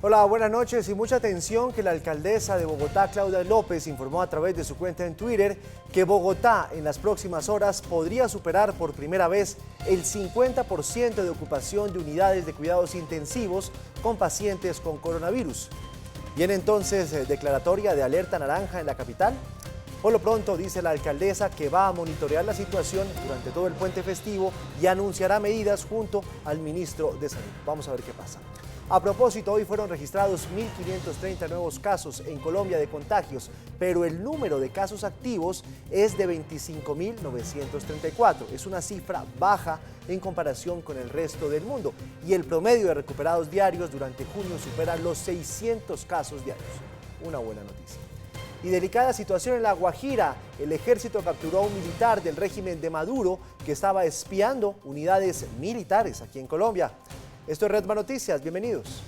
Hola, buenas noches y mucha atención que la alcaldesa de Bogotá, Claudia López, informó a través de su cuenta en Twitter que Bogotá en las próximas horas podría superar por primera vez el 50% de ocupación de unidades de cuidados intensivos con pacientes con coronavirus. Viene entonces declaratoria de alerta naranja en la capital. Por lo pronto dice la alcaldesa que va a monitorear la situación durante todo el puente festivo y anunciará medidas junto al ministro de Salud. Vamos a ver qué pasa. A propósito, hoy fueron registrados 1.530 nuevos casos en Colombia de contagios, pero el número de casos activos es de 25.934. Es una cifra baja en comparación con el resto del mundo y el promedio de recuperados diarios durante junio supera los 600 casos diarios. Una buena noticia. Y delicada situación en La Guajira. El ejército capturó a un militar del régimen de Maduro que estaba espiando unidades militares aquí en Colombia. Esto es Redma Noticias, bienvenidos.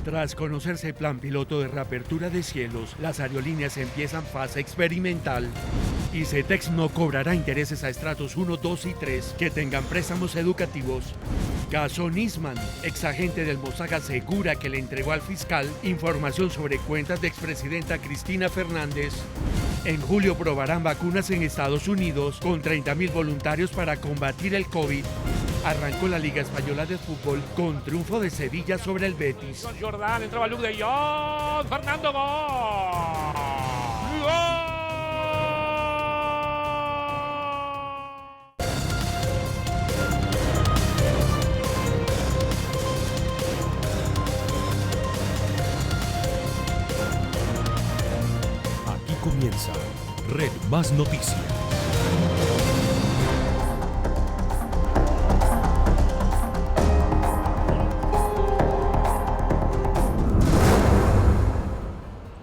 Tras conocerse el plan piloto de reapertura de cielos, las aerolíneas empiezan fase experimental. Y Cetex no cobrará intereses a estratos 1, 2 y 3 que tengan préstamos educativos. Caso Nisman, exagente del Mossad asegura que le entregó al fiscal información sobre cuentas de expresidenta Cristina Fernández. En julio probarán vacunas en Estados Unidos con 30.000 voluntarios para combatir el COVID. Arrancó la Liga Española de Fútbol con triunfo de Sevilla sobre el Betis. Jordán, entraba Luke de Jong, Fernando, gol. Aquí comienza Red Más Noticias.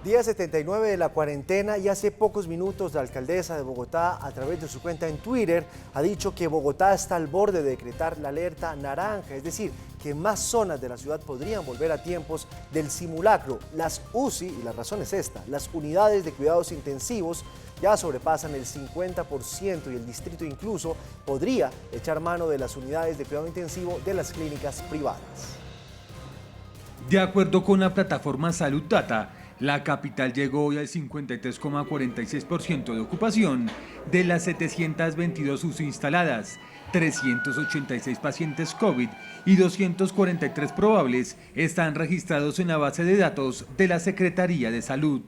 Día 79 de la cuarentena y hace pocos minutos la alcaldesa de Bogotá, a través de su cuenta en Twitter, ha dicho que Bogotá está al borde de decretar la alerta naranja, es decir, que más zonas de la ciudad podrían volver a tiempos del simulacro. Las UCI, y la razón es esta, las unidades de cuidados intensivos ya sobrepasan el 50% y el distrito incluso podría echar mano de las unidades de cuidado intensivo de las clínicas privadas. De acuerdo con la plataforma Salud Data, la capital llegó hoy al 53,46% de ocupación de las 722 UCI instaladas, 386 pacientes COVID y 243 probables están registrados en la base de datos de la Secretaría de Salud.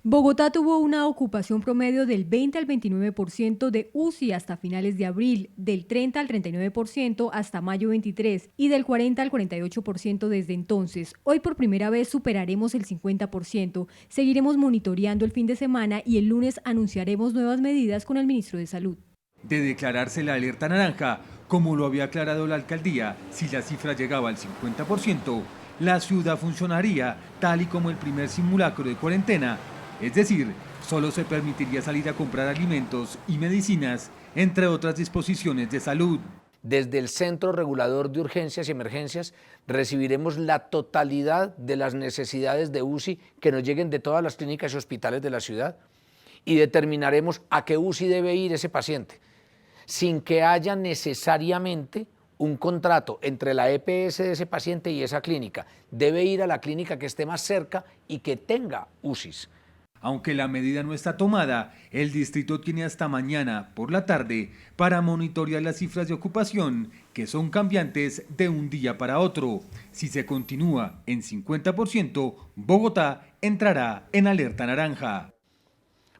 Bogotá tuvo una ocupación promedio del 20 al 29% de UCI hasta finales de abril, del 30 al 39% hasta mayo 23 y del 40 al 48% desde entonces. Hoy por primera vez superaremos el 50%. Seguiremos monitoreando el fin de semana y el lunes anunciaremos nuevas medidas con el ministro de Salud. De declararse la alerta naranja, como lo había aclarado la alcaldía, si la cifra llegaba al 50%, la ciudad funcionaría tal y como el primer simulacro de cuarentena. Es decir, solo se permitiría salir a comprar alimentos y medicinas, entre otras disposiciones de salud. Desde el Centro Regulador de Urgencias y Emergencias recibiremos la totalidad de las necesidades de UCI que nos lleguen de todas las clínicas y hospitales de la ciudad y determinaremos a qué UCI debe ir ese paciente, sin que haya necesariamente un contrato entre la EPS de ese paciente y esa clínica. Debe ir a la clínica que esté más cerca y que tenga UCIs. Aunque la medida no está tomada, el distrito tiene hasta mañana por la tarde para monitorear las cifras de ocupación, que son cambiantes de un día para otro. Si se continúa en 50%, Bogotá entrará en alerta naranja.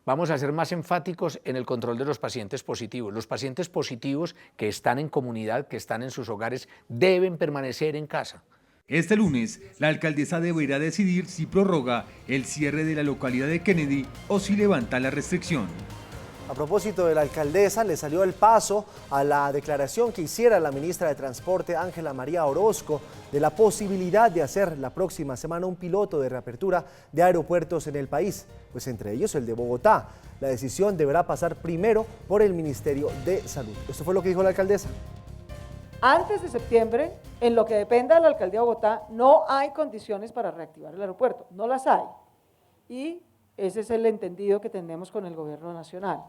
Vamos a ser más enfáticos en el control de los pacientes positivos. Los pacientes positivos que están en comunidad, que están en sus hogares, deben permanecer en casa. Este lunes, la alcaldesa deberá decidir si prorroga el cierre de la localidad de Kennedy o si levanta la restricción. A propósito de la alcaldesa, le salió el paso a la declaración que hiciera la ministra de Transporte, Ángela María Orozco, de la posibilidad de hacer la próxima semana un piloto de reapertura de aeropuertos en el país, pues entre ellos el de Bogotá. La decisión deberá pasar primero por el Ministerio de Salud. Esto fue lo que dijo la alcaldesa. Antes de septiembre, en lo que dependa de la alcaldía de Bogotá, no hay condiciones para reactivar el aeropuerto, no las hay. Y ese es el entendido que tenemos con el gobierno nacional.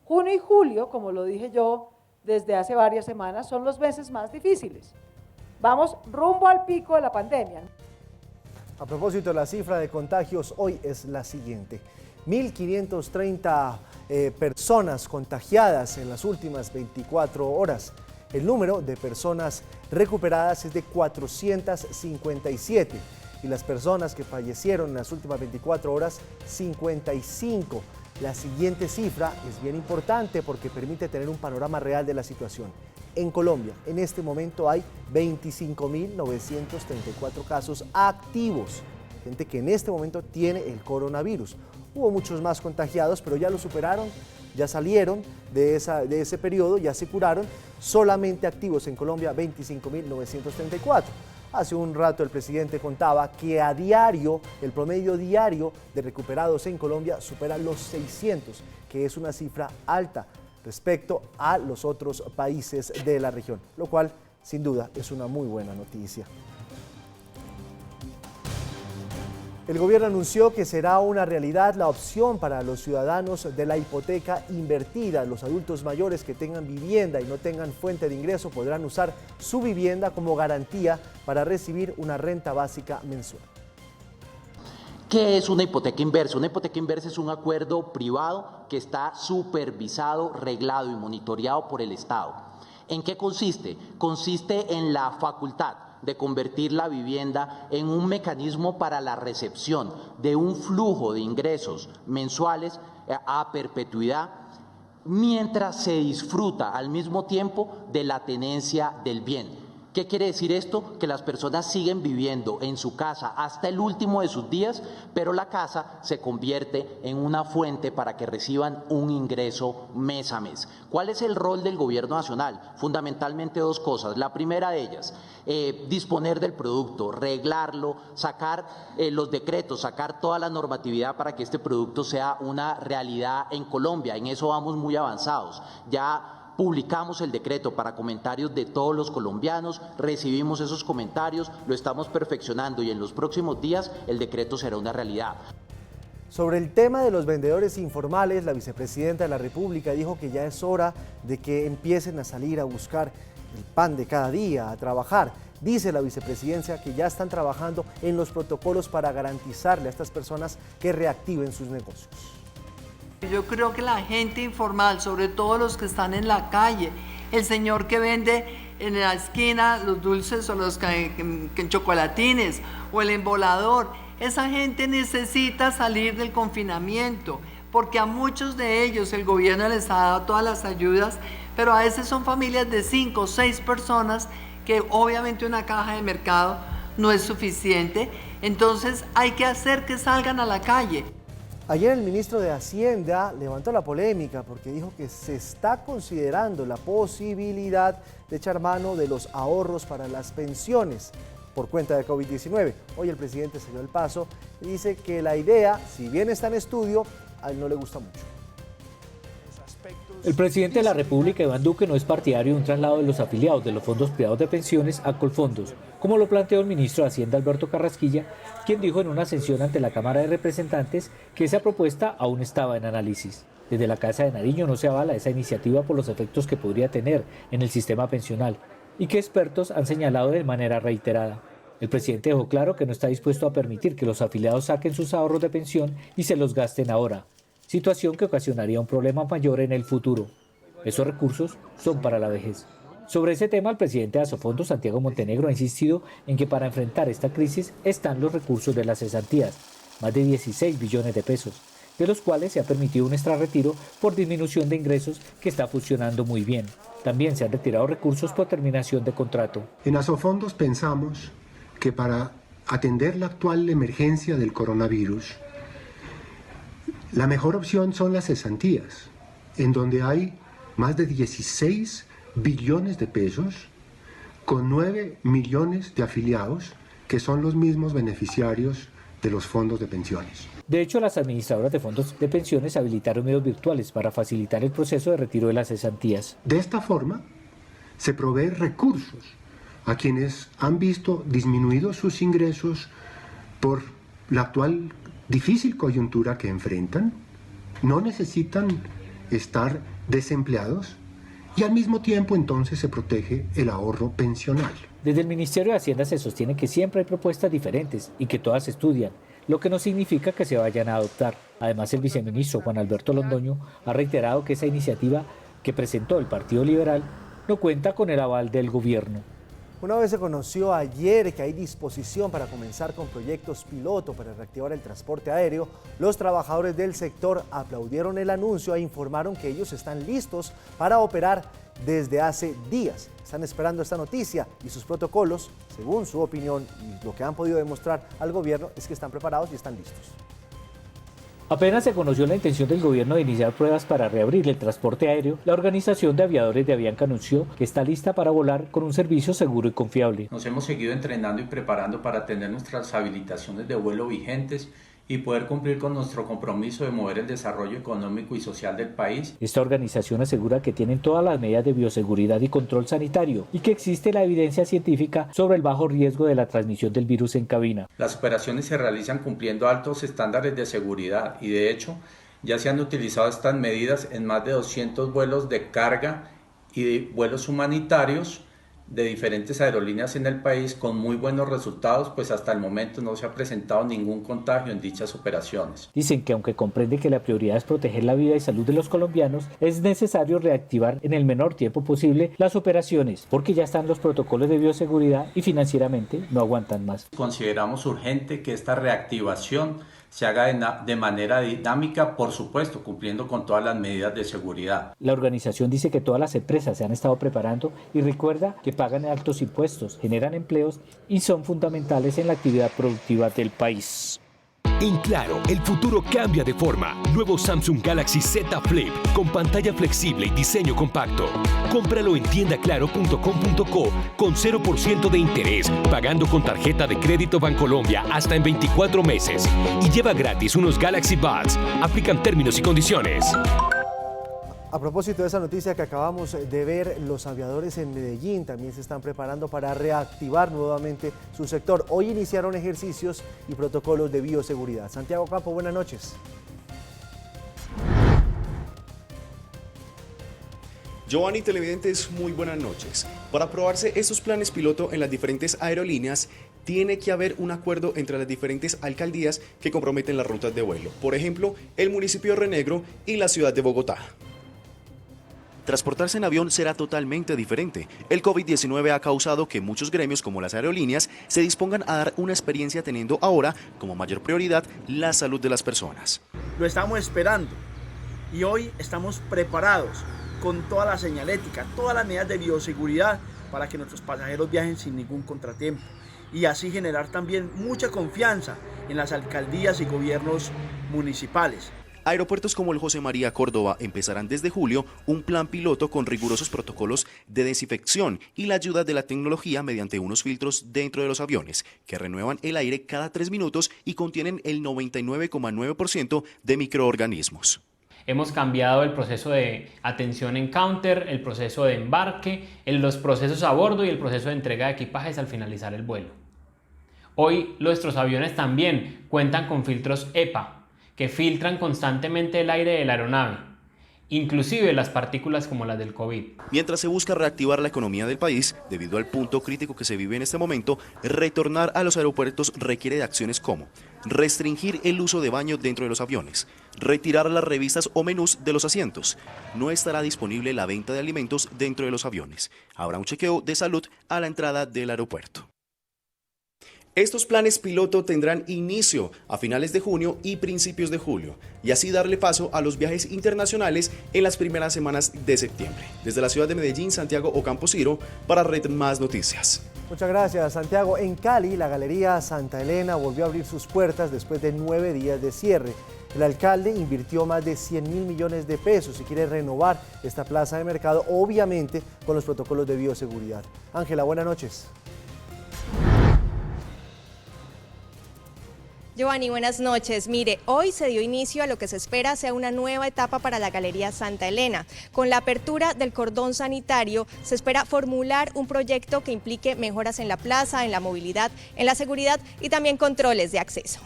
Junio y julio, como lo dije yo desde hace varias semanas, son los meses más difíciles. Vamos rumbo al pico de la pandemia. A propósito, la cifra de contagios hoy es la siguiente. 1.530 personas contagiadas en las últimas 24 horas. El número de personas recuperadas es de 457 y las personas que fallecieron en las últimas 24 horas, 55. La siguiente cifra es bien importante porque permite tener un panorama real de la situación. En Colombia, en este momento hay 25.934 casos activos, gente que en este momento tiene el coronavirus. Hubo muchos más contagiados, pero ya lo superaron, ya salieron de ese periodo, ya se curaron. Solamente activos en Colombia, 25.934. Hace un rato el presidente contaba que a diario, el promedio diario de recuperados en Colombia supera los 600, que es una cifra alta respecto a los otros países de la región, lo cual sin duda es una muy buena noticia. El gobierno anunció que será una realidad la opción para los ciudadanos de la hipoteca invertida. Los adultos mayores que tengan vivienda y no tengan fuente de ingreso podrán usar su vivienda como garantía para recibir una renta básica mensual. ¿Qué es una hipoteca inversa? Una hipoteca inversa es un acuerdo privado que está supervisado, reglado y monitoreado por el Estado. ¿En qué consiste? Consiste en la facultad de convertir la vivienda en un mecanismo para la recepción de un flujo de ingresos mensuales a perpetuidad, mientras se disfruta al mismo tiempo de la tenencia del bien. ¿Qué quiere decir esto? Que las personas siguen viviendo en su casa hasta el último de sus días, pero la casa se convierte en una fuente para que reciban un ingreso mes a mes. ¿Cuál es el rol del gobierno nacional? Fundamentalmente dos cosas. La primera de ellas, disponer del producto, reglarlo, sacar los decretos, sacar toda la normatividad para que este producto sea una realidad en Colombia. En eso vamos muy avanzados. Ya publicamos el decreto para comentarios de todos los colombianos, recibimos esos comentarios, lo estamos perfeccionando y en los próximos días el decreto será una realidad. Sobre el tema de los vendedores informales, la vicepresidenta de la República dijo que ya es hora de que empiecen a salir a buscar el pan de cada día, a trabajar. Dice la vicepresidencia que ya están trabajando en los protocolos para garantizarle a estas personas que reactiven sus negocios. Yo creo que la gente informal, sobre todo los que están en la calle, el señor que vende en la esquina los dulces o los chocolatines o el embolador, esa gente necesita salir del confinamiento, porque a muchos de ellos el gobierno les ha dado todas las ayudas, pero a veces son familias de 5 o 6 personas que obviamente una caja de mercado no es suficiente, entonces hay que hacer que salgan a la calle. Ayer el ministro de Hacienda levantó la polémica porque dijo que se está considerando la posibilidad de echar mano de los ahorros para las pensiones por cuenta de COVID-19. Hoy el presidente se dio el paso y dice que la idea, si bien está en estudio, a él no le gusta mucho. El presidente de la República, Iván Duque, no es partidario de un traslado de los afiliados de los fondos privados de pensiones a Colfondos, como lo planteó el ministro de Hacienda, Alberto Carrasquilla, quien dijo en una sesión ante la Cámara de Representantes que esa propuesta aún estaba en análisis. Desde la Casa de Nariño no se avala esa iniciativa por los efectos que podría tener en el sistema pensional y que expertos han señalado de manera reiterada. El presidente dejó claro que no está dispuesto a permitir que los afiliados saquen sus ahorros de pensión y se los gasten ahora, situación que ocasionaría un problema mayor en el futuro. Esos recursos son para la vejez. Sobre ese tema, el presidente de Asofondos, Santiago Montenegro, ha insistido en que para enfrentar esta crisis están los recursos de las cesantías, más de 16 billones de pesos, de los cuales se ha permitido un extrarretiro por disminución de ingresos que está funcionando muy bien. También se han retirado recursos por terminación de contrato. En Asofondos pensamos que para atender la actual emergencia del coronavirus, la mejor opción son las cesantías, en donde hay más de 16 billones de pesos con 9 millones de afiliados que son los mismos beneficiarios de los fondos de pensiones. De hecho, las administradoras de fondos de pensiones habilitaron medios virtuales para facilitar el proceso de retiro de las cesantías. De esta forma, se provee recursos a quienes han visto disminuidos sus ingresos por la actual difícil coyuntura que enfrentan, no necesitan estar desempleados y al mismo tiempo entonces se protege el ahorro pensional. Desde el Ministerio de Hacienda se sostiene que siempre hay propuestas diferentes y que todas se estudian, lo que no significa que se vayan a adoptar. Además, el viceministro Juan Alberto Londoño ha reiterado que esa iniciativa que presentó el Partido Liberal no cuenta con el aval del gobierno. Una vez se conoció ayer que hay disposición para comenzar con proyectos piloto para reactivar el transporte aéreo, los trabajadores del sector aplaudieron el anuncio e informaron que ellos están listos para operar desde hace días. Están esperando esta noticia y sus protocolos, según su opinión y lo que han podido demostrar al gobierno, es que están preparados y están listos. Apenas se conoció la intención del gobierno de iniciar pruebas para reabrir el transporte aéreo, la Organización de Aviadores de Avianca anunció que está lista para volar con un servicio seguro y confiable. Nos hemos seguido entrenando y preparando para tener nuestras habilitaciones de vuelo vigentes y poder cumplir con nuestro compromiso de mover el desarrollo económico y social del país. Esta organización asegura que tienen todas las medidas de bioseguridad y control sanitario y que existe la evidencia científica sobre el bajo riesgo de la transmisión del virus en cabina. Las operaciones se realizan cumpliendo altos estándares de seguridad y de hecho ya se han utilizado estas medidas en más de 200 vuelos de carga y de vuelos humanitarios de diferentes aerolíneas en el país con muy buenos resultados, pues hasta el momento no se ha presentado ningún contagio en dichas operaciones. Dicen que aunque comprende que la prioridad es proteger la vida y salud de los colombianos, es necesario reactivar en el menor tiempo posible las operaciones, porque ya están los protocolos de bioseguridad y financieramente no aguantan más. Consideramos urgente que esta reactivación se haga de manera dinámica, por supuesto, cumpliendo con todas las medidas de seguridad. La organización dice que todas las empresas se han estado preparando y recuerda que pagan altos impuestos, generan empleos y son fundamentales en la actividad productiva del país. En Claro, el futuro cambia de forma. Nuevo Samsung Galaxy Z Flip con pantalla flexible y diseño compacto. Cómpralo en tiendaclaro.com.co con 0% de interés, pagando con tarjeta de crédito Bancolombia hasta en 24 meses. Y lleva gratis unos Galaxy Buds. Aplican términos y condiciones. A propósito de esa noticia que acabamos de ver, los aviadores en Medellín también se están preparando para reactivar nuevamente su sector. Hoy iniciaron ejercicios y protocolos de bioseguridad. Santiago Campo, buenas noches. Giovanni, televidentes, muy buenas noches. Para aprobarse estos planes piloto en las diferentes aerolíneas, tiene que haber un acuerdo entre las diferentes alcaldías que comprometen las rutas de vuelo. Por ejemplo, el municipio de Renegro y la ciudad de Bogotá. Transportarse en avión será totalmente diferente. El COVID-19 ha causado que muchos gremios, como las aerolíneas, se dispongan a dar una experiencia teniendo ahora como mayor prioridad la salud de las personas. Lo estamos esperando y hoy estamos preparados con toda la señalética, todas las medidas de bioseguridad para que nuestros pasajeros viajen sin ningún contratiempo y así generar también mucha confianza en las alcaldías y gobiernos municipales. Aeropuertos como el José María Córdoba empezarán desde julio un plan piloto con rigurosos protocolos de desinfección y la ayuda de la tecnología mediante unos filtros dentro de los aviones que renuevan el aire cada 3 minutos y contienen el 99,9% de microorganismos. Hemos cambiado el proceso de atención en counter, el proceso de embarque, los procesos a bordo y el proceso de entrega de equipajes al finalizar el vuelo. Hoy nuestros aviones también cuentan con filtros EPA, que filtran constantemente el aire de la aeronave, inclusive las partículas como las del COVID. Mientras se busca reactivar la economía del país, debido al punto crítico que se vive en este momento, retornar a los aeropuertos requiere de acciones como restringir el uso de baño dentro de los aviones, retirar las revistas o menús de los asientos, no estará disponible la venta de alimentos dentro de los aviones, habrá un chequeo de salud a la entrada del aeropuerto. Estos planes piloto tendrán inicio a finales de junio y principios de julio, y así darle paso a los viajes internacionales en las primeras semanas de septiembre. Desde la ciudad de Medellín, Santiago Ocampo Ciro, para Red Más Noticias. Muchas gracias, Santiago. En Cali, la Galería Santa Elena volvió a abrir sus puertas después de 9 días de cierre. El alcalde invirtió más de 100.000 millones de pesos y quiere renovar esta plaza de mercado, obviamente con los protocolos de bioseguridad. Ángela, buenas noches. Giovanni, buenas noches. Mire, hoy se dio inicio a lo que se espera sea una nueva etapa para la Galería Santa Elena. Con la apertura del cordón sanitario, se espera formular un proyecto que implique mejoras en la plaza, en la movilidad, en la seguridad y también controles de acceso.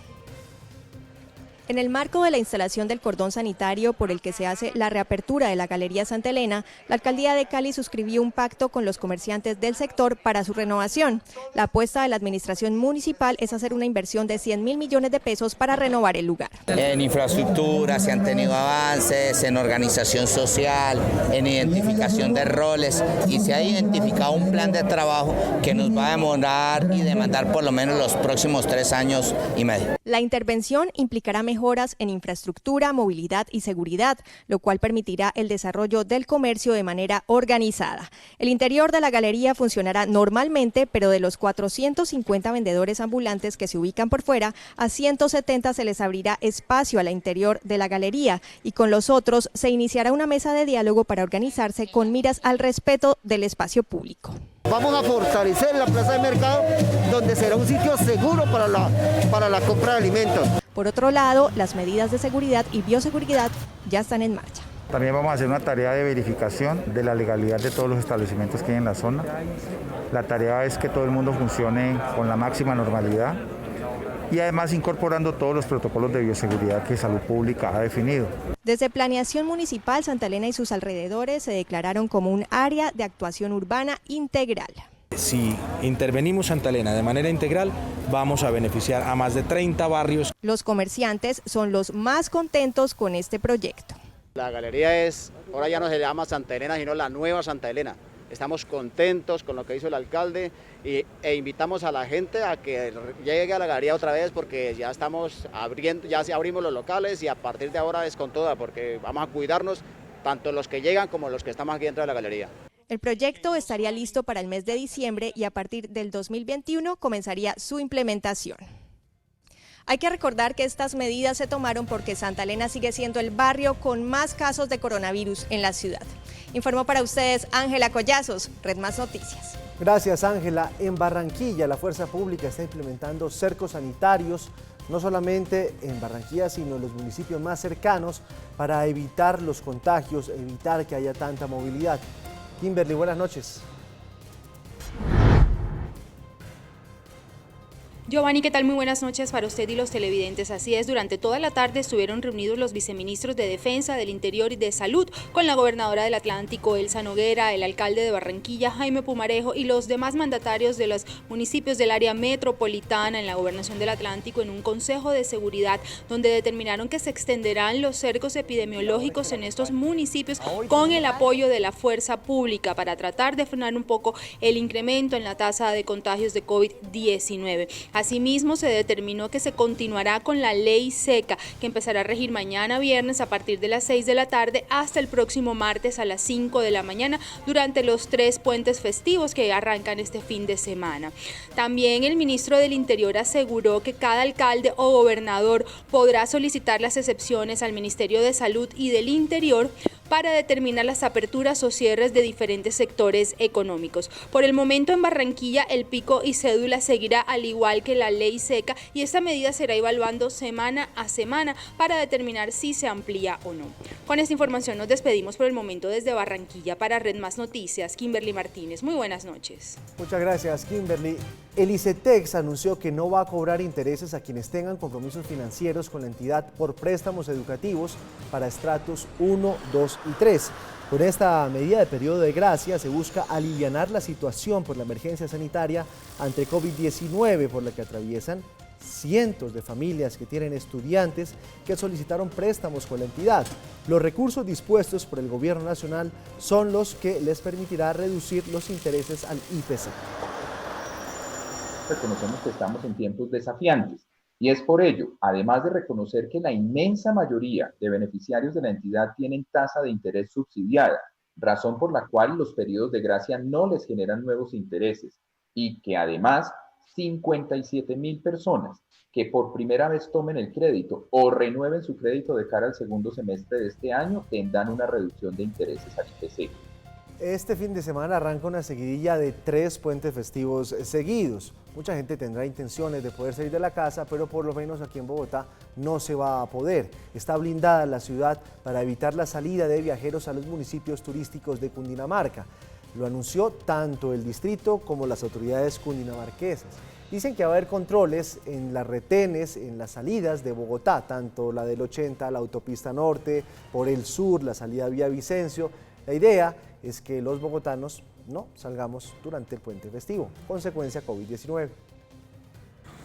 En el marco de la instalación del cordón sanitario por el que se hace la reapertura de la Galería Santa Elena, la Alcaldía de Cali suscribió un pacto con los comerciantes del sector para su renovación. La apuesta de la administración municipal es hacer una inversión de 100.000 millones de pesos para renovar el lugar. En infraestructura se han tenido avances, en organización social, en identificación de roles, y se ha identificado un plan de trabajo que nos va a demorar y demandar por lo menos los próximos 3 años y medio. La intervención implicará mejoras en infraestructura, movilidad y seguridad, lo cual permitirá el desarrollo del comercio de manera organizada. El interior de la galería funcionará normalmente, pero de los 450 vendedores ambulantes que se ubican por fuera, a 170 se les abrirá espacio al interior de la galería, y con los otros se iniciará una mesa de diálogo para organizarse con miras al respeto del espacio público. Vamos a fortalecer la plaza de mercado, donde será un sitio seguro para la compra de alimentos. Por otro lado, las medidas de seguridad y bioseguridad ya están en marcha. También vamos a hacer una tarea de verificación de la legalidad de todos los establecimientos que hay en la zona. La tarea es que todo el mundo funcione con la máxima normalidad y además incorporando todos los protocolos de bioseguridad que Salud Pública ha definido. Desde Planeación Municipal, Santa Elena y sus alrededores se declararon como un área de actuación urbana integral. Si intervenimos Santa Elena de manera integral, vamos a beneficiar a más de 30 barrios. Los comerciantes son los más contentos con este proyecto. La galería ahora ya no se llama Santa Elena, sino la nueva Santa Elena. Estamos contentos con lo que hizo el alcalde e invitamos a la gente a que llegue a la galería otra vez, porque ya estamos abriendo, ya abrimos los locales, y a partir de ahora es con toda, porque vamos a cuidarnos tanto los que llegan como los que estamos aquí dentro de la galería. El proyecto estaría listo para el mes de diciembre y a partir del 2021 comenzaría su implementación. Hay que recordar que estas medidas se tomaron porque Santa Elena sigue siendo el barrio con más casos de coronavirus en la ciudad. Informó para ustedes Ángela Collazos, Red Más Noticias. Gracias, Ángela. En Barranquilla, la Fuerza Pública está implementando cercos sanitarios, no solamente en Barranquilla, sino en los municipios más cercanos, para evitar los contagios, evitar que haya tanta movilidad. Kimberly, buenas noches. Giovanni, ¿qué tal? Muy buenas noches para usted y los televidentes. Así es, durante toda la tarde estuvieron reunidos los viceministros de Defensa, del Interior y de Salud con la gobernadora del Atlántico, Elsa Noguera, el alcalde de Barranquilla, Jaime Pumarejo, y los demás mandatarios de los municipios del área metropolitana en la Gobernación del Atlántico, en un consejo de seguridad donde determinaron que se extenderán los cercos epidemiológicos en estos municipios con el apoyo de la fuerza pública para tratar de frenar un poco el incremento en la tasa de contagios de COVID-19. Asimismo, se determinó que se continuará con la ley seca, que empezará a regir mañana viernes a partir de las 6 de la tarde hasta el próximo martes a las 5 de la mañana durante los 3 puentes festivos que arrancan este fin de semana. También el ministro del Interior aseguró que cada alcalde o gobernador podrá solicitar las excepciones al Ministerio de Salud y del Interior para determinar las aperturas o cierres de diferentes sectores económicos. Por el momento en Barranquilla el pico y cédula seguirá al igual que la ley seca, y esta medida será evaluando semana a semana para determinar si se amplía o no. Con esta información nos despedimos por el momento desde Barranquilla. Para Red Más Noticias, Kimberly Martínez. Muy buenas noches. Muchas gracias, Kimberly. El ICETEX anunció que no va a cobrar intereses a quienes tengan compromisos financieros con la entidad por préstamos educativos para estratos 1, 2 y 3. Con esta medida de periodo de gracia se busca alivianar la situación por la emergencia sanitaria ante COVID-19 por la que atraviesan cientos de familias que tienen estudiantes que solicitaron préstamos con la entidad. Los recursos dispuestos por el Gobierno Nacional son los que les permitirá reducir los intereses al IPC. Reconocemos que estamos en tiempos desafiantes y es por ello, además de reconocer que la inmensa mayoría de beneficiarios de la entidad tienen tasa de interés subsidiada, razón por la cual los periodos de gracia no les generan nuevos intereses, y que además 57.000 personas que por primera vez tomen el crédito o renueven su crédito de cara al segundo semestre de este año tendrán una reducción de intereses al IPC. Este fin de semana arranca una seguidilla de 3 puentes festivos seguidos. Mucha gente tendrá intenciones de poder salir de la casa, pero por lo menos aquí en Bogotá no se va a poder. Está blindada la ciudad para evitar la salida de viajeros a los municipios turísticos de Cundinamarca. Lo anunció tanto el distrito como las autoridades cundinamarquesas. dicen que va a haber controles en las retenes, en las salidas de Bogotá, tanto la del 80, la autopista norte, por el sur, la salida vía Vicencio. La idea es que los bogotanos no salgamos durante el puente festivo, consecuencia COVID-19.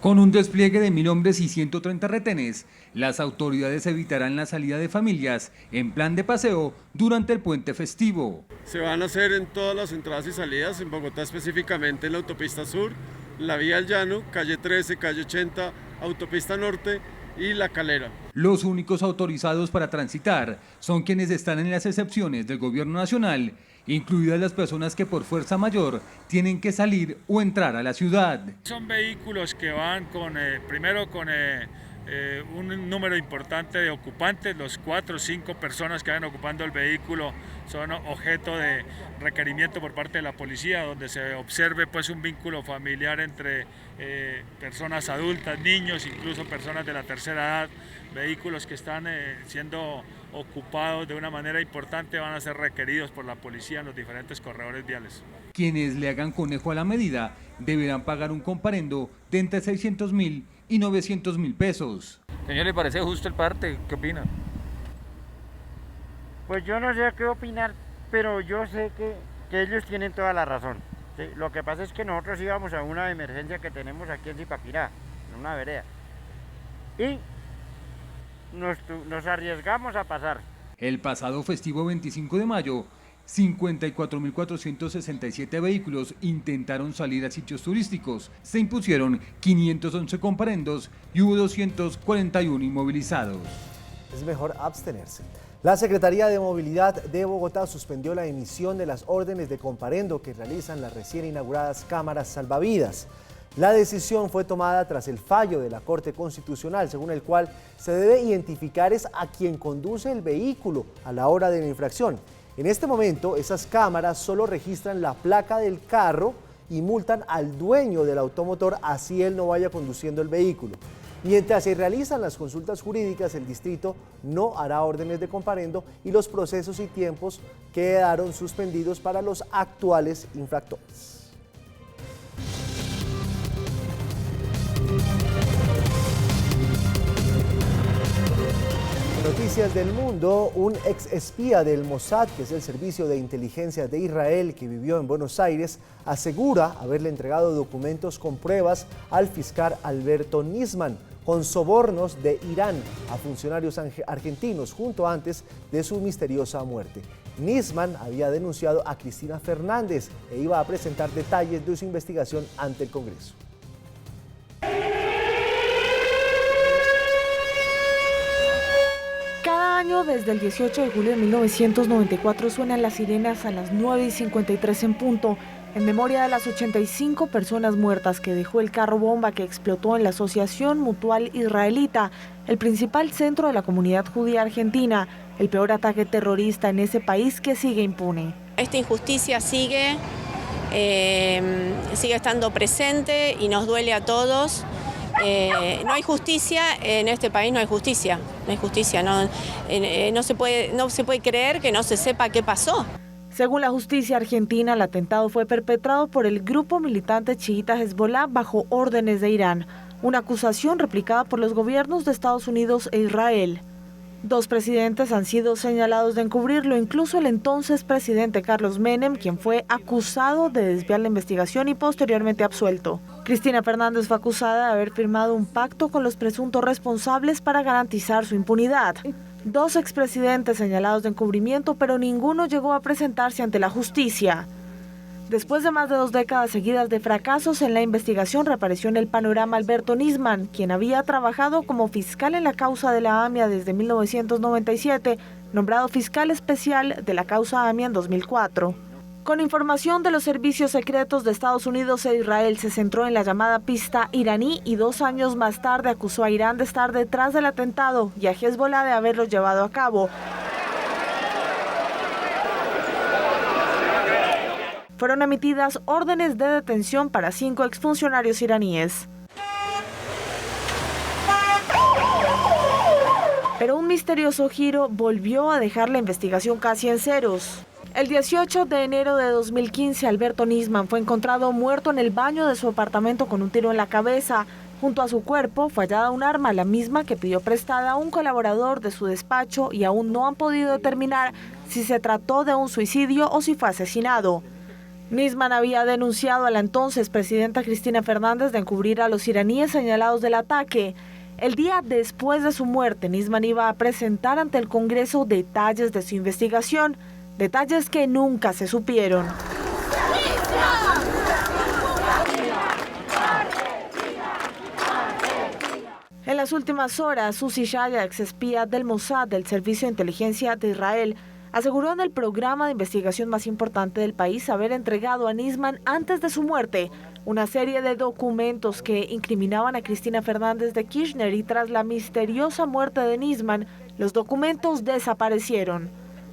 Con un despliegue de 1.000 hombres y 130 retenes, las autoridades evitarán la salida de familias en plan de paseo durante el puente festivo. Se van a hacer en todas las entradas y salidas, en Bogotá específicamente en la autopista sur, la vía al llano, calle 13, calle 80, autopista norte y La Calera. Los únicos autorizados para transitar son quienes están en las excepciones del gobierno nacional, incluidas las personas que por fuerza mayor tienen que salir o entrar a la ciudad. Son vehículos que van primero con un número importante de ocupantes. Los 4 o 5 personas que van ocupando el vehículo son objeto de requerimiento por parte de la policía, donde se observe pues un vínculo familiar entre personas adultas, niños, incluso personas de la tercera edad. Vehículos que están siendo ocupados de una manera importante van a ser requeridos por la policía en los diferentes corredores viales. Quienes le hagan conejo a la medida deberán pagar un comparendo de entre 600.000 y 900.000 pesos. Señor, ¿le parece justo el parte? ¿Qué opina? Pues yo no sé qué opinar, pero yo sé que ellos tienen toda la razón. ¿Sí? Lo que pasa es que nosotros íbamos a una emergencia que tenemos aquí en Zipaquirá, en una vereda, y nos arriesgamos a pasar. El pasado festivo 25 de mayo, 54.467 vehículos intentaron salir a sitios turísticos. Se impusieron 511 comparendos y hubo 241 inmovilizados. Es mejor abstenerse. La Secretaría de Movilidad de Bogotá suspendió la emisión de las órdenes de comparendo que realizan las recién inauguradas cámaras salvavidas. La decisión fue tomada tras el fallo de la Corte Constitucional, según el cual se debe identificar a quien conduce el vehículo a la hora de la infracción. En este momento, esas cámaras solo registran la placa del carro y multan al dueño del automotor, así él no vaya conduciendo el vehículo. Mientras se realizan las consultas jurídicas, el distrito no hará órdenes de comparendo y los procesos y tiempos quedaron suspendidos para los actuales infractores. Noticias del mundo, un ex espía del Mossad, que es el servicio de inteligencia de Israel que vivió en Buenos Aires, asegura haberle entregado documentos con pruebas al fiscal Alberto Nisman con sobornos de Irán a funcionarios argentinos junto antes de su misteriosa muerte. Nisman había denunciado a Cristina Fernández e iba a presentar detalles de su investigación ante el Congreso. Cada año, desde el 18 de julio de 1994, suenan las sirenas a las 9:53 en punto, en memoria de las 85 personas muertas que dejó el carro bomba que explotó en la Asociación Mutual Israelita, el principal centro de la comunidad judía argentina, el peor ataque terrorista en ese país que sigue impune. Esta injusticia sigue estando presente y nos duele a todos. No hay justicia en este país, no hay justicia, no se puede creer que no se sepa qué pasó. Según la justicia argentina, el atentado fue perpetrado por el grupo militante chiita Hezbollah bajo órdenes de Irán, una acusación replicada por los gobiernos de Estados Unidos e Israel. 2 presidentes han sido señalados de encubrirlo, incluso el entonces presidente Carlos Menem, quien fue acusado de desviar la investigación y posteriormente absuelto. Cristina Fernández fue acusada de haber firmado un pacto con los presuntos responsables para garantizar su impunidad. 2 expresidentes señalados de encubrimiento, pero ninguno llegó a presentarse ante la justicia. Después de más de 2 décadas seguidas de fracasos en la investigación, reapareció en el panorama Alberto Nisman, quien había trabajado como fiscal en la causa de la AMIA desde 1997, nombrado fiscal especial de la causa AMIA en 2004. Con información de los servicios secretos de Estados Unidos e Israel, se centró en la llamada pista iraní y 2 años más tarde acusó a Irán de estar detrás del atentado y a Hezbollah de haberlo llevado a cabo. Fueron emitidas órdenes de detención para 5 exfuncionarios iraníes. Pero un misterioso giro volvió a dejar la investigación casi en ceros. El 18 de enero de 2015, Alberto Nisman fue encontrado muerto en el baño de su apartamento con un tiro en la cabeza. Junto a su cuerpo fue hallada un arma, la misma que pidió prestada a un colaborador de su despacho, y aún no han podido determinar si se trató de un suicidio o si fue asesinado. Nisman había denunciado a la entonces presidenta Cristina Fernández de encubrir a los iraníes señalados del ataque. El día después de su muerte, Nisman iba a presentar ante el Congreso detalles de su investigación, detalles que nunca se supieron. En las últimas horas, Susi Shaya, exespía del Mossad, del Servicio de Inteligencia de Israel, aseguró en el programa de investigación más importante del país haber entregado a Nisman antes de su muerte una serie de documentos que incriminaban a Cristina Fernández de Kirchner, y tras la misteriosa muerte de Nisman, los documentos desaparecieron.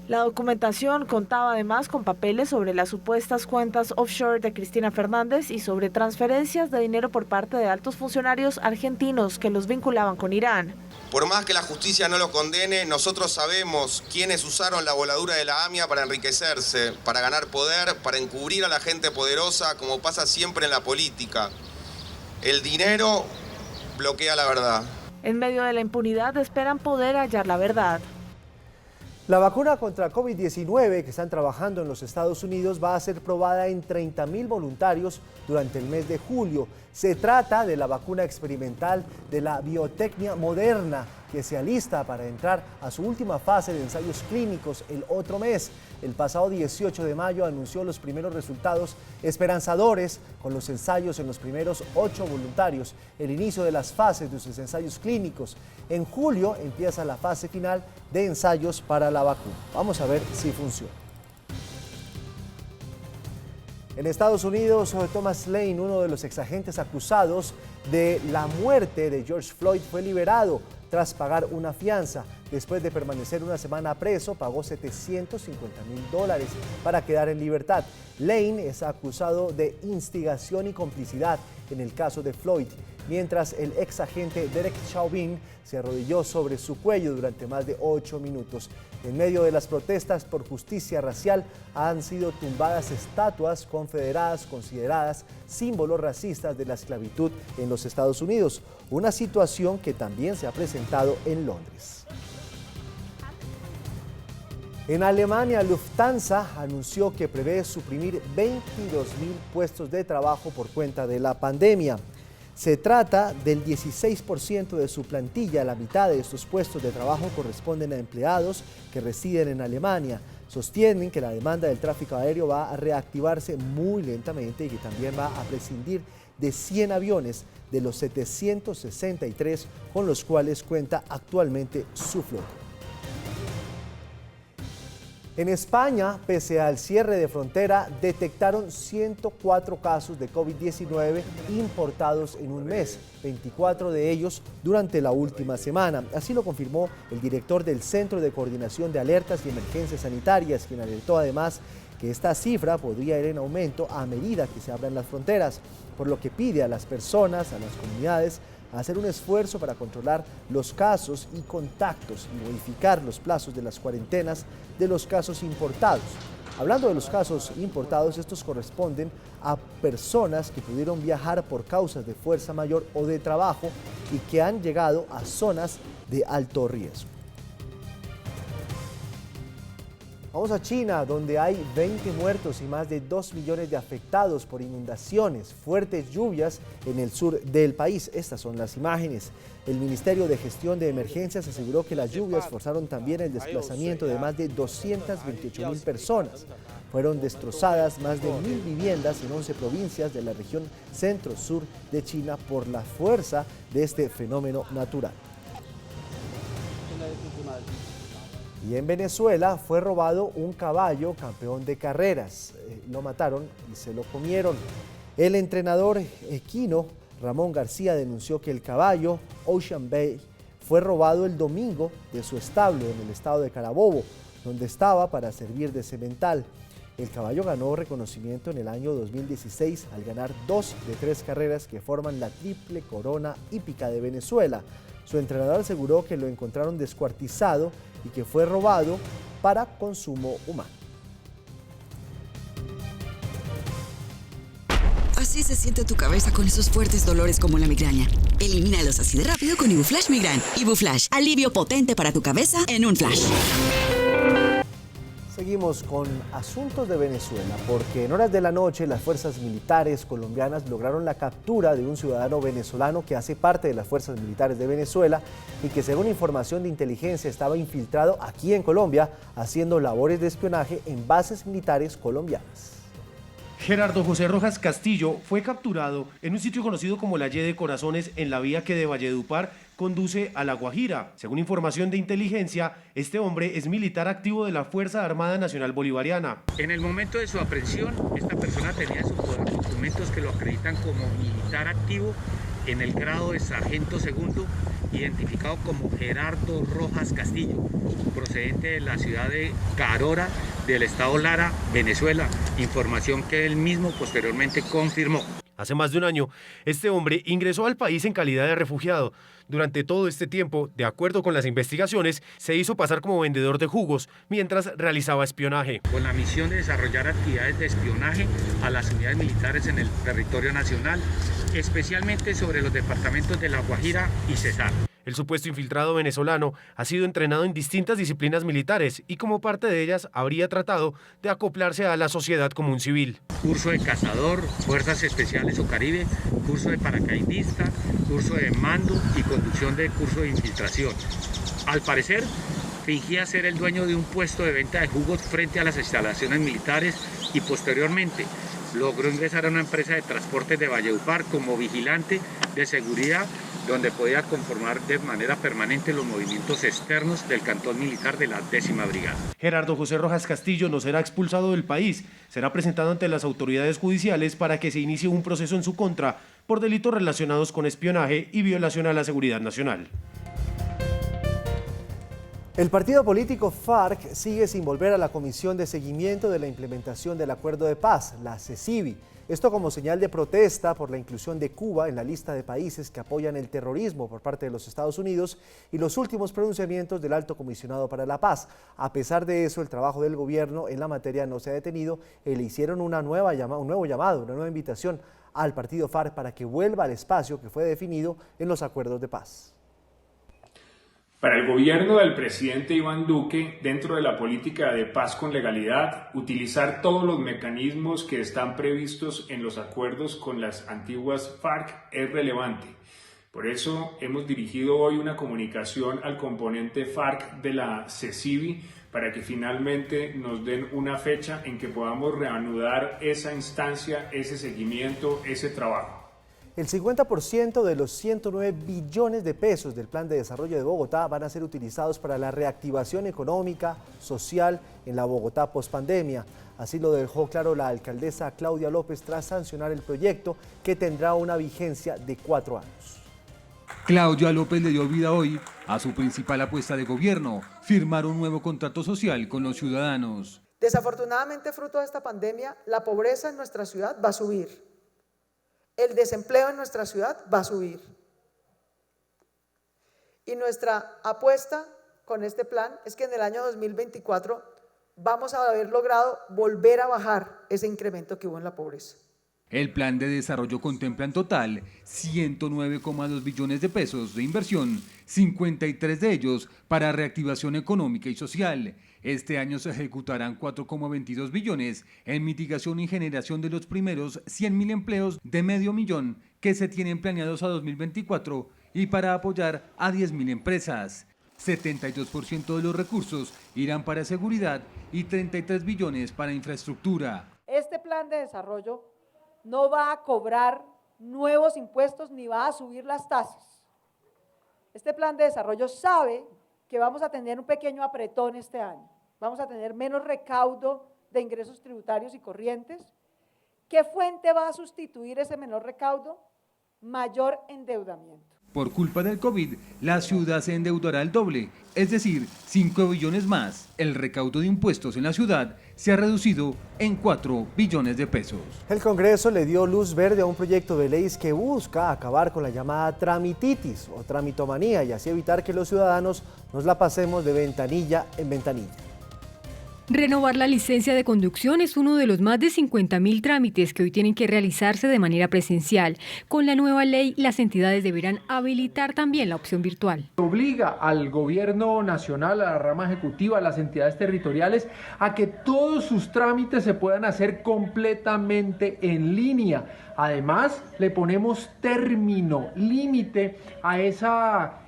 La documentación contaba además con papeles sobre las supuestas cuentas offshore de Cristina Fernández y sobre transferencias de dinero por parte de altos funcionarios argentinos que los vinculaban con Irán. Por más que la justicia no lo condene, nosotros sabemos quiénes usaron la voladura de la AMIA para enriquecerse, para ganar poder, para encubrir a la gente poderosa, como pasa siempre en la política. El dinero bloquea la verdad. En medio de la impunidad esperan poder hallar la verdad. La vacuna contra COVID-19 que están trabajando en los Estados Unidos va a ser probada en 30.000 voluntarios durante el mes de julio. Se trata de la vacuna experimental de la biotecnia Moderna, que se alista para entrar a su última fase de ensayos clínicos el otro mes. El pasado 18 de mayo anunció los primeros resultados esperanzadores con los ensayos en los primeros 8 voluntarios, el inicio de las fases de sus ensayos clínicos. En julio empieza la fase final de ensayos para la vacuna. Vamos a ver si funciona. En Estados Unidos, Thomas Lane, uno de los exagentes acusados de la muerte de George Floyd, fue liberado tras pagar una fianza. Después de permanecer una semana preso, pagó $750,000 para quedar en libertad. Lane es acusado de instigación y complicidad en el caso de Floyd, mientras el exagente Derek Chauvin se arrodilló sobre su cuello durante más de 8 minutos. En medio de las protestas por justicia racial, han sido tumbadas estatuas confederadas consideradas símbolos racistas de la esclavitud en los Estados Unidos, una situación que también se ha presentado en Londres. En Alemania, Lufthansa anunció que prevé suprimir 22.000 puestos de trabajo por cuenta de la pandemia. Se trata del 16% de su plantilla. La mitad de estos puestos de trabajo corresponden a empleados que residen en Alemania. Sostienen que la demanda del tráfico aéreo va a reactivarse muy lentamente y que también va a prescindir de 100 aviones de los 763 con los cuales cuenta actualmente su flota. En España, pese al cierre de frontera, detectaron 104 casos de COVID-19 importados en un mes, 24 de ellos durante la última semana. Así lo confirmó el director del Centro de Coordinación de Alertas y Emergencias Sanitarias, quien alertó además que esta cifra podría ir en aumento a medida que se abran las fronteras, por lo que pide a las personas, a las comunidades, hacer un esfuerzo para controlar los casos y contactos y modificar los plazos de las cuarentenas de los casos importados. Hablando de los casos importados, estos corresponden a personas que pudieron viajar por causas de fuerza mayor o de trabajo y que han llegado a zonas de alto riesgo. Vamos a China, donde hay 20 muertos y más de 2 millones de afectados por inundaciones, fuertes lluvias en el sur del país. Estas son las imágenes. El Ministerio de Gestión de Emergencias aseguró que las lluvias forzaron también el desplazamiento de más de 228.000 personas. Fueron destrozadas más de 1.000 viviendas en 11 provincias de la región centro-sur de China por la fuerza de este fenómeno natural. Y en Venezuela fue robado un caballo campeón de carreras. Lo mataron y se lo comieron. El entrenador equino Ramón García denunció que el caballo Ocean Bay fue robado el domingo de su establo en el estado de Carabobo, donde estaba para servir de semental. El caballo ganó reconocimiento en el año 2016 al ganar 2 de 3 carreras que forman la triple corona hípica de Venezuela. Su entrenador aseguró que lo encontraron descuartizado y que fue robado para consumo humano. Así se siente tu cabeza con esos fuertes dolores como la migraña. Elimínalos así de rápido con Ibuflash Migran. Ibuflash, alivio potente para tu cabeza en un flash. Seguimos con asuntos de Venezuela, porque en horas de la noche las fuerzas militares colombianas lograron la captura de un ciudadano venezolano que hace parte de las fuerzas militares de Venezuela y que, según información de inteligencia, estaba infiltrado aquí en Colombia haciendo labores de espionaje en bases militares colombianas. Gerardo José Rojas Castillo fue capturado en un sitio conocido como la Y de Corazones en la vía que de Valledupar conduce a La Guajira. Según información de inteligencia, este hombre es militar activo de la Fuerza Armada Nacional Bolivariana. En el momento de su aprehensión, esta persona tenía sus documentos que lo acreditan como militar activo en el grado de sargento segundo, identificado como Gerardo Rojas Castillo, procedente de la ciudad de Carora, del estado Lara, Venezuela, información que él mismo posteriormente confirmó. Hace más de un año, este hombre ingresó al país en calidad de refugiado. Durante todo este tiempo, de acuerdo con las investigaciones, se hizo pasar como vendedor de jugos mientras realizaba espionaje. Con la misión de desarrollar actividades de espionaje a las unidades militares en el territorio nacional, especialmente sobre los departamentos de La Guajira y Cesar. El supuesto infiltrado venezolano ha sido entrenado en distintas disciplinas militares y como parte de ellas habría tratado de acoplarse a la sociedad como un civil. Curso de cazador, fuerzas especiales o Caribe, curso de paracaidista, curso de mando y conducción de curso de infiltración. Al parecer, fingía ser el dueño de un puesto de venta de jugos frente a las instalaciones militares y posteriormente logró ingresar a una empresa de transporte de Valledupar como vigilante de seguridad, donde podía conformar de manera permanente los movimientos externos del cantón militar de la 10ª Brigada. Gerardo José Rojas Castillo no será expulsado del país, será presentado ante las autoridades judiciales para que se inicie un proceso en su contra por delitos relacionados con espionaje y violación a la seguridad nacional. El partido político FARC sigue sin volver a la Comisión de Seguimiento de la Implementación del Acuerdo de Paz, la CECIBI. Esto como señal de protesta por la inclusión de Cuba en la lista de países que apoyan el terrorismo por parte de los Estados Unidos y los últimos pronunciamientos del Alto Comisionado para la Paz. A pesar de eso, el trabajo del gobierno en la materia no se ha detenido y le hicieron un nuevo llamado, una nueva invitación al partido FARC para que vuelva al espacio que fue definido en los acuerdos de paz. Para el gobierno del presidente Iván Duque, dentro de la política de paz con legalidad, utilizar todos los mecanismos que están previstos en los acuerdos con las antiguas FARC es relevante. Por eso hemos dirigido hoy una comunicación al componente FARC de la CECIBI para que finalmente nos den una fecha en que podamos reanudar esa instancia, ese seguimiento, ese trabajo. El 50% de los 109 billones de pesos del Plan de Desarrollo de Bogotá van a ser utilizados para la reactivación económica, social en la Bogotá pospandemia. Así lo dejó claro la alcaldesa Claudia López tras sancionar el proyecto que tendrá una vigencia de 4 años. Claudia López le dio vida hoy a su principal apuesta de gobierno, firmar un nuevo contrato social con los ciudadanos. Desafortunadamente, fruto de esta pandemia, la pobreza en nuestra ciudad va a subir. El desempleo en nuestra ciudad va a subir. Y nuestra apuesta con este plan es que en el año 2024 vamos a haber logrado volver a bajar ese incremento que hubo en la pobreza. El plan de desarrollo contempla en total 109,2 billones de pesos de inversión, 53 de ellos para reactivación económica y social. Este año se ejecutarán 4,22 billones en mitigación y generación de los primeros 100.000 empleos de 500.000 que se tienen planeados a 2024 y para apoyar a 10.000 empresas. 72% de los recursos irán para seguridad y 33 billones para infraestructura. Este plan de desarrollo no va a cobrar nuevos impuestos ni va a subir las tasas. Este plan de desarrollo sabe que vamos a tener un pequeño apretón este año. Vamos a tener menos recaudo de ingresos tributarios y corrientes. ¿Qué fuente va a sustituir ese menor recaudo? Mayor endeudamiento. Por culpa del COVID, la ciudad se endeudará el doble, es decir, 5 billones más. El recaudo de impuestos en la ciudad se ha reducido en 4 billones de pesos. El Congreso le dio luz verde a un proyecto de ley que busca acabar con la llamada tramititis o tramitomanía y así evitar que los ciudadanos nos la pasemos de ventanilla en ventanilla. Renovar la licencia de conducción es uno de los más de 50.000 trámites que hoy tienen que realizarse de manera presencial. Con la nueva ley, las entidades deberán habilitar también la opción virtual. Obliga al gobierno nacional, a la rama ejecutiva, a las entidades territoriales, a que todos sus trámites se puedan hacer completamente en línea. Además, le ponemos término, límite a esa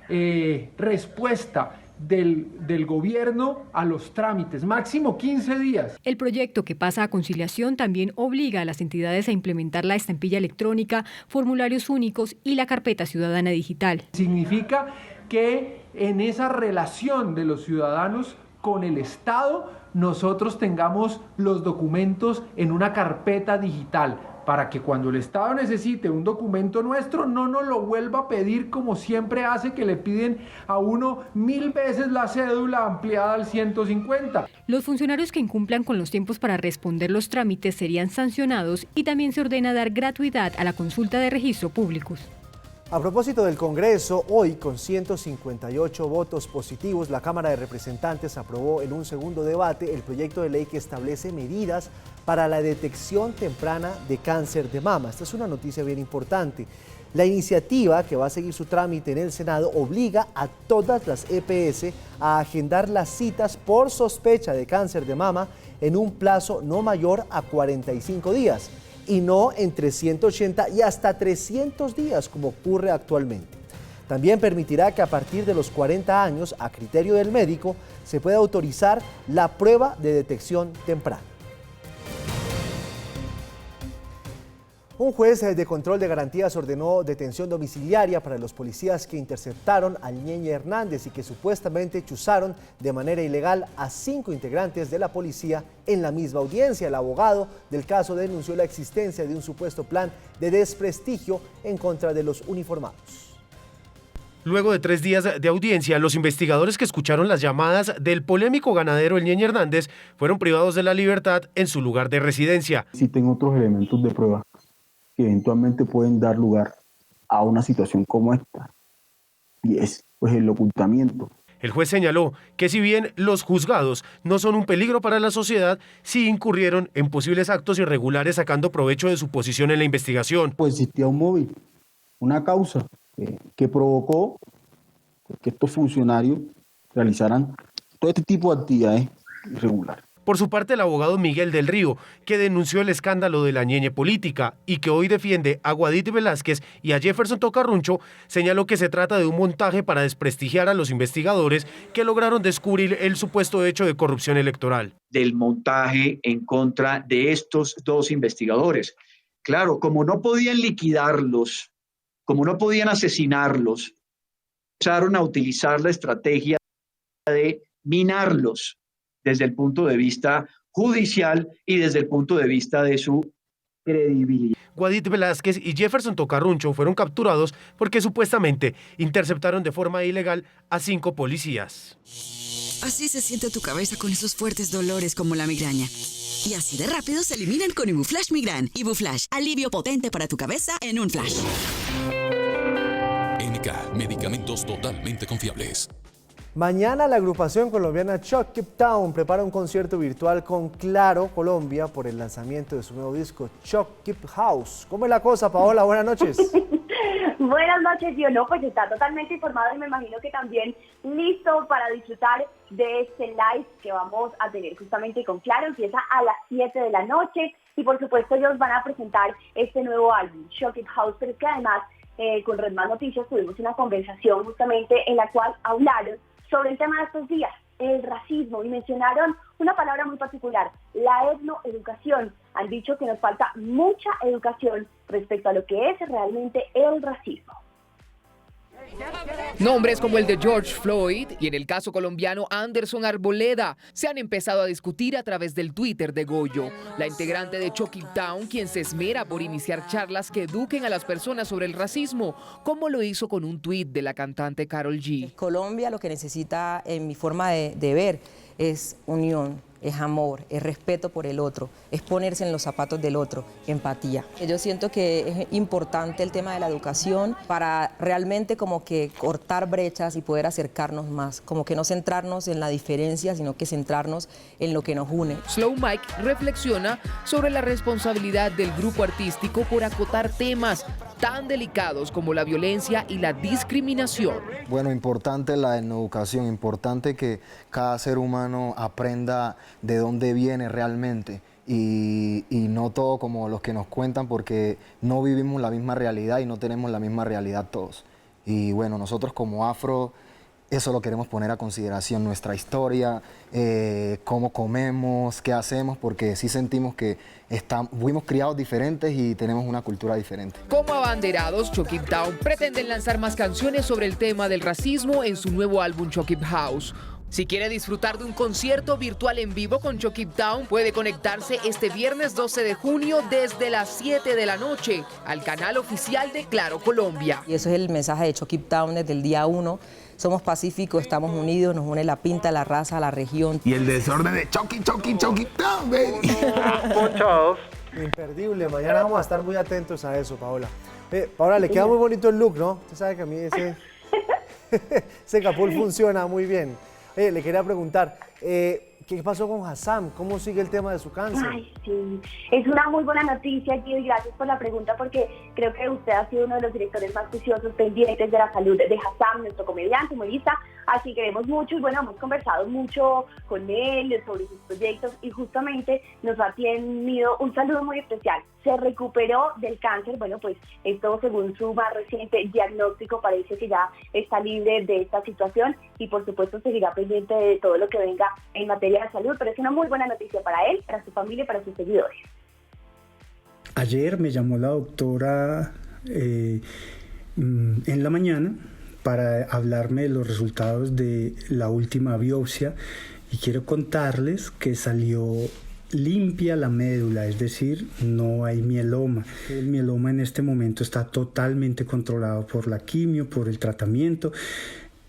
respuesta del gobierno a los trámites, máximo 15 días. El proyecto que pasa a conciliación también obliga a las entidades a implementar la estampilla electrónica, formularios únicos y la carpeta ciudadana digital. Significa que en esa relación de los ciudadanos con el Estado, nosotros tengamos los documentos en una carpeta digital, para que cuando el Estado necesite un documento nuestro no nos lo vuelva a pedir como siempre hace, que le piden a uno 1000 veces la cédula ampliada al 150. Los funcionarios que incumplan con los tiempos para responder los trámites serían sancionados y también se ordena dar gratuidad a la consulta de registro públicos. A propósito del Congreso, hoy con 158 votos positivos, la Cámara de Representantes aprobó en un segundo debate el proyecto de ley que establece medidas para la detección temprana de cáncer de mama. Esta es una noticia bien importante. La iniciativa, que va a seguir su trámite en el Senado, obliga a todas las EPS a agendar las citas por sospecha de cáncer de mama en un plazo no mayor a 45 días. Y no entre 180 y hasta 300 días como ocurre actualmente. También permitirá que a partir de los 40 años, a criterio del médico, se pueda autorizar la prueba de detección temprana. Un juez de control de garantías ordenó detención domiciliaria para los policías que interceptaron al Ñeñe Hernández y que supuestamente chuzaron de manera ilegal a 5 integrantes de la policía en la misma audiencia. El abogado del caso denunció la existencia de un supuesto plan de desprestigio en contra de los uniformados. Luego de 3 días de audiencia, los investigadores que escucharon las llamadas del polémico ganadero El Ñeñe Hernández fueron privados de la libertad en su lugar de residencia. Existen otros elementos de prueba que eventualmente pueden dar lugar a una situación como esta, y es pues el ocultamiento. El juez señaló que si bien los juzgados no son un peligro para la sociedad, sí incurrieron en posibles actos irregulares sacando provecho de su posición en la investigación. Pues existía un móvil, una causa que provocó que estos funcionarios realizaran todo este tipo de actividades irregulares. Por su parte, el abogado Miguel del Río, que denunció el escándalo de la ñeñe política y que hoy defiende a Guadit Velázquez y a Jefferson Tocarruncho, señaló que se trata de un montaje para desprestigiar a los investigadores que lograron descubrir el supuesto hecho de corrupción electoral. Del montaje en contra de estos 2 investigadores. Claro, como no podían liquidarlos, como no podían asesinarlos, empezaron a utilizar la estrategia de minarlos desde el punto de vista judicial y desde el punto de vista de su credibilidad. Guadit Velázquez y Jefferson Tocarruncho fueron capturados porque supuestamente interceptaron de forma ilegal a 5 policías. Así se siente tu cabeza con esos fuertes dolores como la migraña. Y así de rápido se eliminan con Ibuflash Migran. Ibuflash, alivio potente para tu cabeza en un flash. NK, medicamentos totalmente confiables. Mañana la agrupación colombiana Chuck Keep Town prepara un concierto virtual con Claro Colombia por el lanzamiento de su nuevo disco Chuck Keep House. ¿Cómo es la cosa, Paola? Buenas noches. Buenas noches, yo no, pues está totalmente informado y me imagino que también listo para disfrutar de este live que vamos a tener justamente con Claro. Empieza a las 7 de la noche y por supuesto ellos van a presentar este nuevo álbum, Chuck Keep House, pero es que además con Red Más Noticias tuvimos una conversación justamente en la cual hablaron sobre el tema de estos días, el racismo, y mencionaron una palabra muy particular, la etnoeducación. Han dicho que nos falta mucha educación respecto a lo que es realmente el racismo. Nombres como el de George Floyd y en el caso colombiano Anderson Arboleda se han empezado a discutir a través del Twitter de Goyo, la integrante de Chuck Keep Town, quien se esmera por iniciar charlas que eduquen a las personas sobre el racismo, como lo hizo con un tuit de la cantante Karol G. Colombia lo que necesita, en mi forma de ver, es unión. es amor, es respeto por el otro, es ponerse en los zapatos del otro, empatía. Yo siento que es importante el tema de la educación para realmente como que cortar brechas y poder acercarnos más, como que no centrarnos en la diferencia, sino que centrarnos en lo que nos une. Slow Mike reflexiona sobre la responsabilidad del grupo artístico por acotar temas tan delicados como la violencia y la discriminación. Bueno, importante la educación, importante que cada ser humano aprenda de dónde viene realmente y no todo como los que nos cuentan, porque no vivimos la misma realidad y no tenemos la misma realidad todos. Y bueno, nosotros como afro eso lo queremos poner a consideración, nuestra historia, cómo comemos, qué hacemos, porque sí sentimos que fuimos criados diferentes y tenemos una cultura diferente. Como abanderados, Chokip Town pretenden lanzar más canciones sobre el tema del racismo en su nuevo álbum Chokip House. Si quiere disfrutar de un concierto virtual en vivo con Chokip Town, puede conectarse este viernes 12 de junio desde las 7 de la noche al canal oficial de Claro Colombia. Y eso es el mensaje de Chokip Town desde el día 1. Somos pacíficos, estamos unidos, nos une la pinta, la raza, la región. Y el desorden de Chokip Town, baby. Imperdible, mañana vamos a estar muy atentos a eso, Paola. Paola, le queda muy bonito el look, ¿no? Usted sabe que a mí ese capul funciona muy bien. Le quería preguntar, ¿qué pasó con Hassam? ¿Cómo sigue el tema de su cáncer? Ay, sí, es una muy buena noticia, Gio, y gracias por la pregunta, porque creo que usted ha sido uno de los directores más juiciosos, pendientes de la salud de Hassam, nuestro comediante, humorista, así queremos mucho, y bueno, hemos conversado mucho con él sobre sus proyectos, y justamente nos ha tenido un saludo muy especial. Se recuperó del cáncer, bueno, pues esto según su más reciente diagnóstico parece que ya está libre de esta situación, y por supuesto seguirá pendiente de todo lo que venga en materia de salud, pero es una muy buena noticia para él, para su familia y para sus seguidores. Ayer me llamó la doctora en la mañana para hablarme de los resultados de la última biopsia, y quiero contarles que salió limpia la médula, es decir, no hay mieloma. El mieloma en este momento está totalmente controlado por la quimio, por el tratamiento.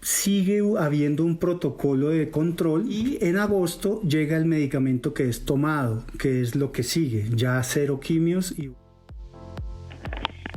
Sigue habiendo un protocolo de control y en agosto llega el medicamento que es tomado, que es lo que sigue, ya 0 quimios.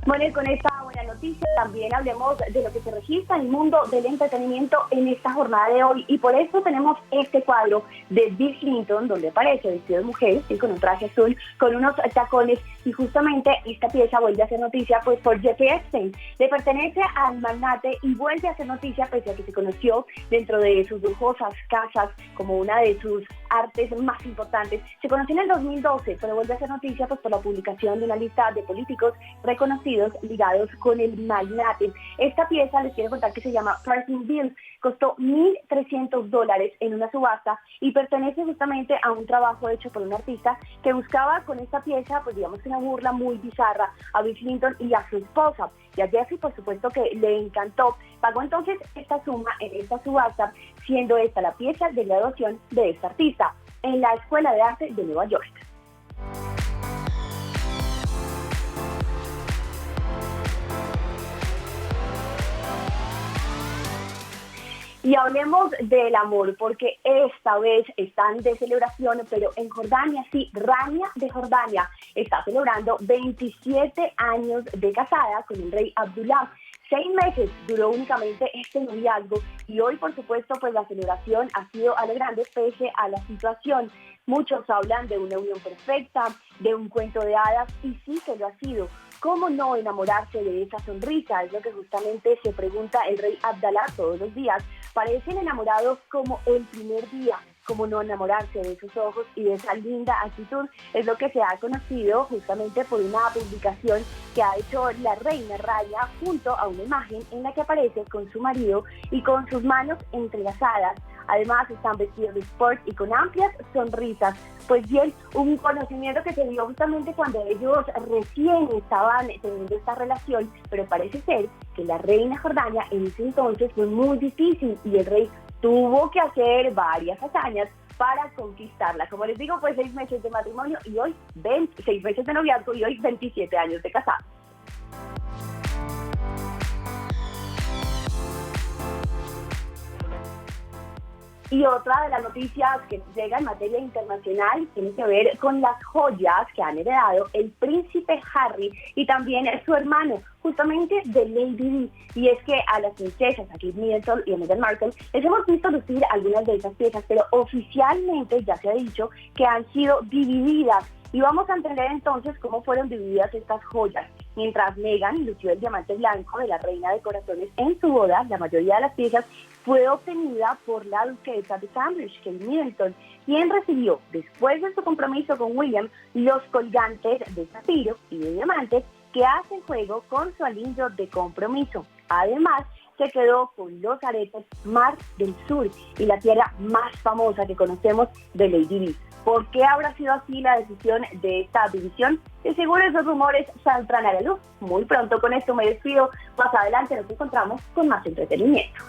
Bueno, y con esta buena noticia también hablemos de lo que se registra en el mundo del entretenimiento en esta jornada de hoy, y por eso tenemos este cuadro de Bill Clinton, donde aparece vestido de mujer, ¿sí?, con un traje azul, con unos tacones, y justamente esta pieza vuelve a hacer noticia pues por Jeffrey Epstein. Le pertenece al magnate y vuelve a hacer noticia pese a que se conoció dentro de sus lujosas casas como una de sus artes más importantes. Se conoció en el 2012, pero vuelve a hacer noticia pues por la publicación de una lista de políticos reconocidos ligados con el magnate. Esta pieza, les quiero contar que se llama Parsing Bill, costó $1,300 en una subasta y pertenece justamente a un trabajo hecho por un artista que buscaba con esta pieza, pues digamos que una burla muy bizarra a Bill Clinton y a su esposa. Y a Jeffrey, por supuesto, que le encantó. Pagó entonces esta suma en esta subasta, siendo esta la pieza de graduación de esta artista en la Escuela de Arte de Nueva York. Y hablemos del amor, porque esta vez están de celebración, pero en Jordania, sí, Rania de Jordania está celebrando 27 años de casada con el rey Abdullah. 6 meses duró únicamente este noviazgo, y hoy, por supuesto, pues la celebración ha sido a lo grande pese a la situación. Muchos hablan de una unión perfecta, de un cuento de hadas, y sí que lo ha sido. ¿Cómo no enamorarse de esa sonrisa? Es lo que justamente se pregunta el rey Abdalá todos los días. Parecen enamorados como el primer día. ¿Cómo no enamorarse de esos ojos y de esa linda actitud? Es lo que se ha conocido justamente por una publicación que ha hecho la reina Rania junto a una imagen en la que aparece con su marido y con sus manos entrelazadas. Además están vestidos de sport y con amplias sonrisas. Pues bien, un conocimiento que se dio justamente cuando ellos recién estaban teniendo esta relación, pero parece ser que la reina Jordania en ese entonces fue muy difícil y el rey tuvo que hacer varias hazañas para conquistarla. Como les digo, pues 6 meses de matrimonio y hoy 6 meses de noviazgo y hoy 27 años de casado. Y otra de las noticias que llega en materia internacional tiene que ver con las joyas que han heredado el príncipe Harry y también su hermano, justamente de Lady Di. Y es que a las princesas, a Kate Middleton y a Meghan Markle, les hemos visto lucir algunas de esas piezas, pero oficialmente ya se ha dicho que han sido divididas. Y vamos a entender entonces cómo fueron divididas estas joyas. Mientras Meghan lució el diamante blanco de la reina de corazones en su boda, la mayoría de las piezas fue obtenida por la duquesa de Cambridge, Kate Middleton, quien recibió, después de su compromiso con William, los colgantes de zafiro y de diamantes que hacen juego con su anillo de compromiso. Además, se quedó con los aretes Mar del Sur y la tierra más famosa que conocemos de Lady Di. ¿Por qué habrá sido así la decisión de esta división? De seguro esos rumores saldrán a la luz. Muy pronto con esto me despido. Más adelante nos encontramos con más entretenimiento.